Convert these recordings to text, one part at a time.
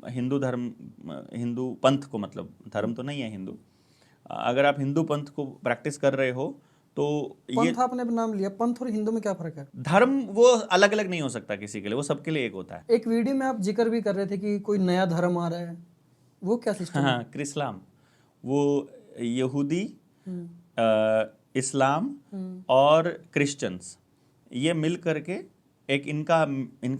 हिंदू धर्म, हिंदू पंथ को, मतलब धर्म तो नहीं है हिंदू, अगर आप हिंदू पंथ को प्रैक्टिस कर रहे हो तो ये पंथ आपने नाम लिया, पंथ और हिंदू में क्या फर्क है? धर्म वो अलग अलग नहीं हो सकता किसी के लिए, वो सबके लिए एक होता है। एक वीडियो में आप जिक्र भी कर रहे थे कि कोई नया धर्म आ रहा है, वो क्या सिस्टम है? हाँ, क्रिस्लाम, वो यहूदी, इस्लाम और क्रिश्चियंस ये मिल करके एक इनका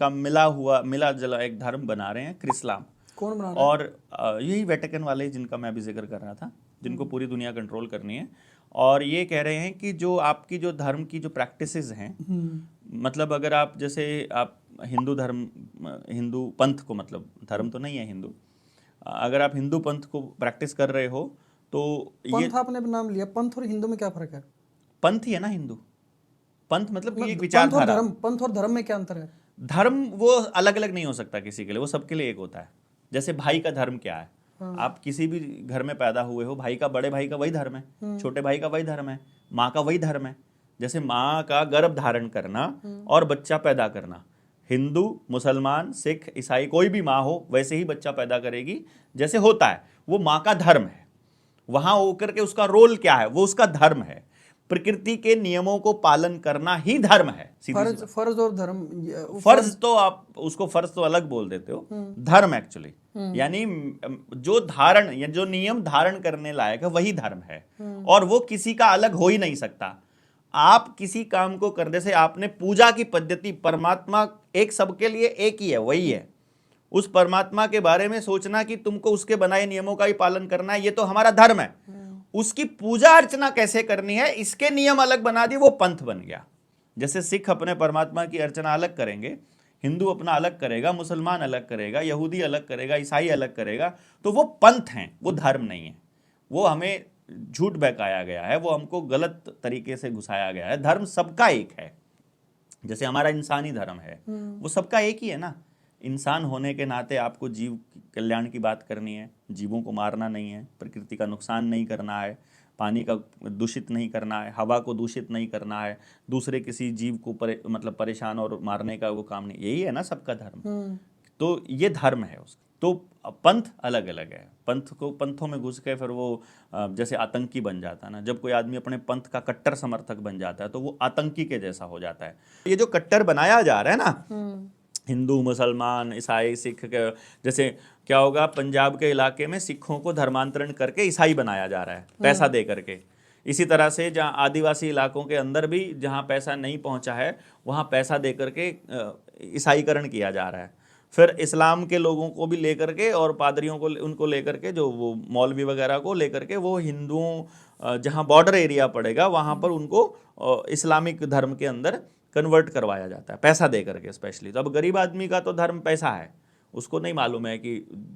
मिला जुला एक धर्म बना रहे हैं, क्रिस्लाम। कौन बना रहा है? और यही वेटिकन वाले जिनका मैं अभी जिक्र कर रहा था, जिनको पूरी दुनिया कंट्रोल करनी है। और ये कह रहे हैं कि जो आपकी जो धर्म की जो प्रैक्टिसेस हैं, मतलब अगर आप जैसे आप हिंदू पंथ को, मतलब धर्म तो नहीं है हिंदू, अगर आप हिंदू पंथ को प्रैक्टिस कर रहे हो तो ये पंथ आपने नाम लिया, पंथ और हिंदू में क्या फर्क है? पंथ ही है ना हिंदू। पंथ मतलब कि एक विचारधारा। पंथ और धर्म में क्या अंतर है? धर्म वो अलग अलग नहीं हो सकता किसी के लिए, वो सबके लिए एक होता है। जैसे भाई का धर्म क्या है, आप किसी भी घर में पैदा हुए हो, भाई का, बड़े भाई का वही धर्म है, छोटे भाई का वही धर्म है, माँ का वही धर्म है। जैसे माँ का गर्भ धारण करना और बच्चा पैदा करना, हिंदू, मुसलमान, सिख, ईसाई कोई भी माँ हो वैसे ही बच्चा पैदा करेगी जैसे होता है, वो माँ का धर्म है। वहां होकर के उसका रोल क्या है, वो उसका धर्म है। प्रकृति के नियमों को पालन करना ही धर्म है। फर्ज और धर्म, फर्ज तो आप उसको फर्ज तो अलग बोल देते हो, धर्म एक्चुअली यानी जो धारण या जो नियम धारण करने लायक है वही धर्म है, और वो किसी का अलग हो ही नहीं सकता। आप किसी काम को करने से, आपने पूजा की पद्धति, परमात्मा एक सबके लिए एक ही है, वही है। उस परमात्मा के बारे में सोचना कि तुमको उसके बनाए नियमों का ही पालन करना है, ये तो हमारा धर्म है। उसकी पूजा अर्चना कैसे करनी है, इसके नियम अलग बना दिए, वो पंथ बन गया। जैसे सिख अपने परमात्मा की अर्चना अलग करेंगे, हिंदू अपना अलग करेगा, मुसलमान अलग करेगा, यहूदी अलग करेगा, ईसाई अलग करेगा, तो वो पंथ हैं, वो धर्म नहीं है। वो हमें झूठ बहकाया गया है, वो हमको गलत तरीके से घुसाया गया है। धर्म सबका एक है, जैसे हमारा इंसानी धर्म है, वो सबका एक ही है ना। इंसान होने के नाते आपको जीव कल्याण की बात करनी है, जीवों को मारना नहीं है, प्रकृति का नुकसान नहीं करना है, पानी का दूषित नहीं करना है, हवा को दूषित नहीं करना है, दूसरे किसी जीव को मतलब परेशान और मारने का वो काम नहीं। यही है ना सबका धर्म। तो ये धर्म है उसका। तो पंथ अलग अलग है। पंथों में घुस के फिर वो जैसे आतंकी बन जाता है ना। जब कोई आदमी अपने पंथ का कट्टर समर्थक बन जाता है तो वो आतंकी के जैसा हो जाता है। ये जो कट्टर बनाया जा रहा है ना, हिंदू, मुसलमान, ईसाई, सिख, जैसे क्या होगा, पंजाब के इलाके में सिखों को धर्मांतरण करके ईसाई बनाया जा रहा है पैसा दे करके। इसी तरह से जहाँ आदिवासी इलाकों के अंदर भी जहाँ पैसा नहीं पहुँचा है वहाँ पैसा दे करके ईसाईकरण किया जा रहा है। फिर इस्लाम के लोगों को भी लेकर के और पादरियों को, उनको लेकर के, जो वो मौलवी वगैरह को लेकर के, वो हिंदुओं जहाँ बॉर्डर एरिया पड़ेगा वहाँ पर उनको इस्लामिक धर्म के अंदर कन्वर्ट करवाया जाता है पैसा दे करके स्पेशली। तो अब गरीब आदमी का तो धर्म पैसा है, उसको नहीं मालूम है कि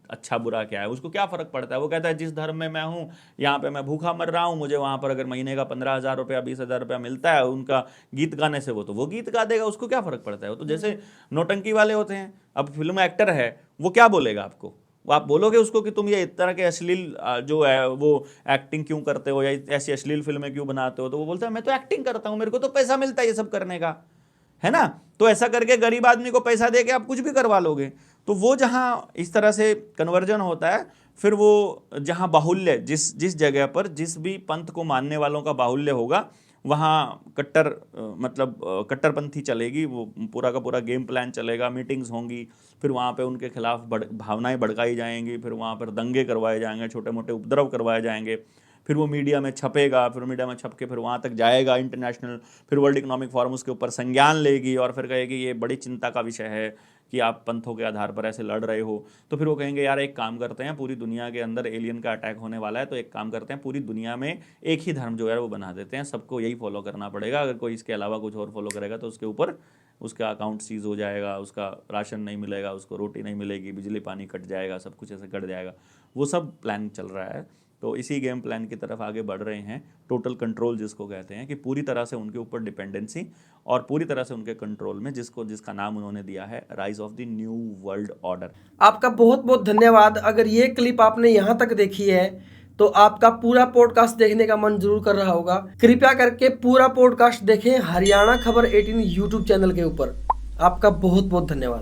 अच्छा बुरा क्या है, उसको क्या फ़र्क पड़ता है। वो कहता है जिस धर्म में मैं हूँ यहाँ पे मैं भूखा मर रहा हूँ, मुझे वहाँ पर अगर महीने का 15,000 रुपया 20,000 रुपया मिलता है उनका गीत गाने से, वो तो वो गीत गा देगा, उसको क्या फ़र्क पड़ता है। वो तो जैसे नौटंकी वाले होते हैं। अब फिल्म एक्टर है, वो क्या बोलेगा आपको, वो आप बोलोगे उसको कि तुम ये इस तरह के अश्लील जो है वो एक्टिंग क्यों करते हो या ऐसी अश्लील फिल्में क्यों बनाते हो, तो वो बोलता है मैं तो एक्टिंग करता हूँ, मेरे को तो पैसा मिलता है ये सब करने का, है ना। तो ऐसा करके गरीब आदमी को पैसा दे के आप कुछ भी करवा लोगे। तो वो जहाँ इस तरह से कन्वर्जन होता है, फिर वो जहाँ बाहुल्य, जिस जगह पर जिस भी पंथ को मानने वालों का बाहुल्य होगा वहाँ कट्टरपंथी चलेगी। वो पूरा का पूरा गेम प्लान चलेगा, मीटिंग्स होंगी, फिर वहाँ पे उनके खिलाफ भावनाएं भड़काई जाएंगी, फिर वहाँ पर दंगे करवाए जाएंगे, छोटे मोटे उपद्रव करवाए जाएंगे, फिर वो मीडिया में छपेगा, फिर मीडिया में छप के फिर वहाँ तक जाएगा इंटरनेशनल, फिर वर्ल्ड इकोनॉमिक फोरम उसके ऊपर संज्ञान लेगी और फिर कहेगी ये बड़ी चिंता का विषय है कि आप पंथों के आधार पर ऐसे लड़ रहे हो। तो फिर वो कहेंगे यार एक काम करते हैं, पूरी दुनिया के अंदर एलियन का अटैक होने वाला है, तो एक काम करते हैं पूरी दुनिया में एक ही धर्म जो है वो बना देते हैं, सबको यही फॉलो करना पड़ेगा, अगर कोई इसके अलावा कुछ और फॉलो करेगा तो उसके ऊपर उसका अकाउंट सीज हो जाएगा, उसका राशन नहीं मिलेगा, उसको रोटी नहीं मिलेगी, बिजली पानी कट जाएगा, सब कुछ ऐसे कट जाएगा। वो सब प्लान चल रहा है। तो इसी गेम प्लान की तरफ आगे बढ़ रहे हैं, टोटल कंट्रोल जिसको कहते हैं, कि पूरी तरह से उनके ऊपर डिपेंडेंसी और पूरी तरह से उनके कंट्रोल में, जिसका नाम उन्होंने दिया है rise of the new world order. आपका बहुत बहुत धन्यवाद। अगर ये क्लिप आपने यहाँ तक देखी है तो आपका पूरा पॉडकास्ट देखने का मन जरूर कर रहा होगा। कृपया करके पूरा पॉडकास्ट देखें हरियाणा खबर 18 यूट्यूब चैनल के ऊपर। आपका बहुत बहुत धन्यवाद।